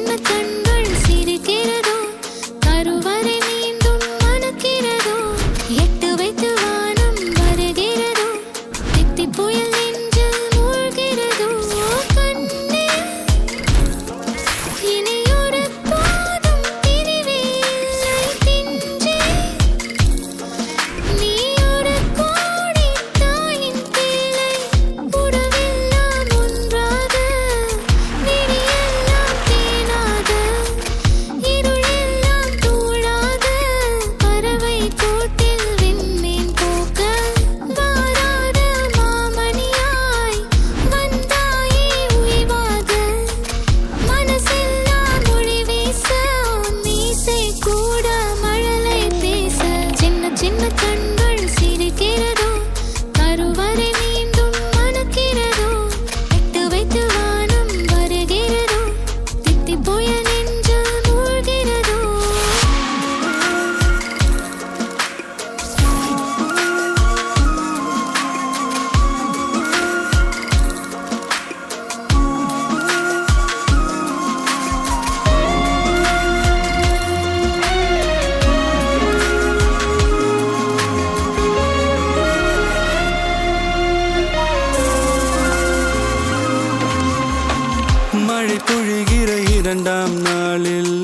சின்ன கண்கள் சிரிக்கிறதோ கருவறை மீண்டும் மணக்கிறதோ எட்டு வைத்து வானம் வருகிறதோ தித்தி புயல் நெஞ்சில் மூழ்கிறதோ கண்ணே இனியொரு போதும் பிரிவே இல்லை பிஞ்சே நீ ஒரு கோடி தாயின் பிள்ளை உறவெல்லாம் ஒன்றாக விடியெல்லாம் தேனாக இருளெல்லாம் தூளாக பறவை கூட்டில் விண்மீன் போக்க வாராத மாமணியாய் வந்தாயே உய்வாக மனசெல்லாம் மொழி வீச உன் மீசை கூட மழலை பேச சின்ன சின்ன கண்கள் சிரிக்கிறதோ கருவறை மீண்டும் மணக்கிறதோ எட்டு வைத்து வானம் வருகிறதோ தித்தி புயல் நெஞ்சில் மூழ்கிறதோ மழை பொழிகிற இரண்டாம் நாளில்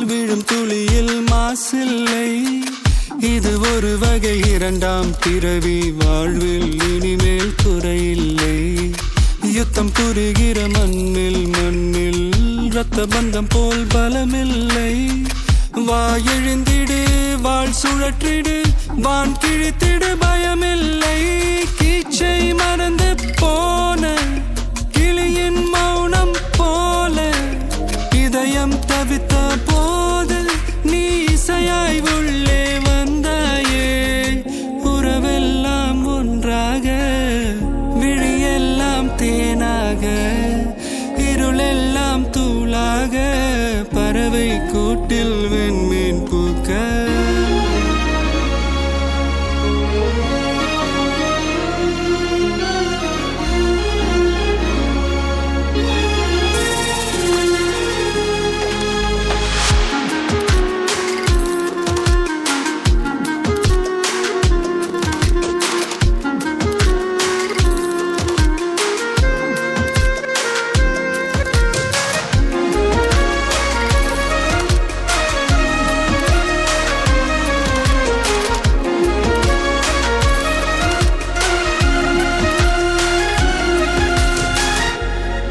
விழும் துளியில் மாசில்லை இது ஒரு வகை இரண்டாம் பிறவி வாழ்வில் இனிமேல் குறையில்லை யுத்தம் புரிகிற மண்ணில் இரத்த பந்தம் போல் பலமில்லை வா எழுந்திடு வாழ் சுழற்றிடு வான் கிழித்திடு பயமில்லை கீச்சை மறந்து போன கிளியின் மௌனம் போல இதயம் தவித்த போது நீ இசையாய் உள்ளே வந்தாயே உறவெல்லாம் ஒன்றாக விழியெல்லாம் தேனாக இருளெல்லாம் தூளாக பறவை கூட்டில் வெண்மீன் பூக்க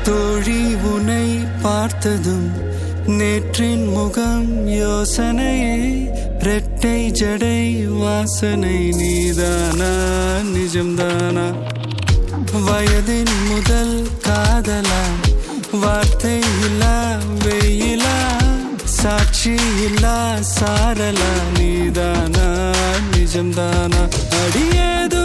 தோழி உன்னை பார்த்ததும் நேற்றின் முகம் யோசனையே ரெட்டை ஜடை வாசனை நீதானா நிஜம்தானா வயதின் முதல் காதலா வார்த்தை இல்லா வெயிலா சாட்சி இல்லா சாரலா நீதானா நிஜம்தானா அடியேது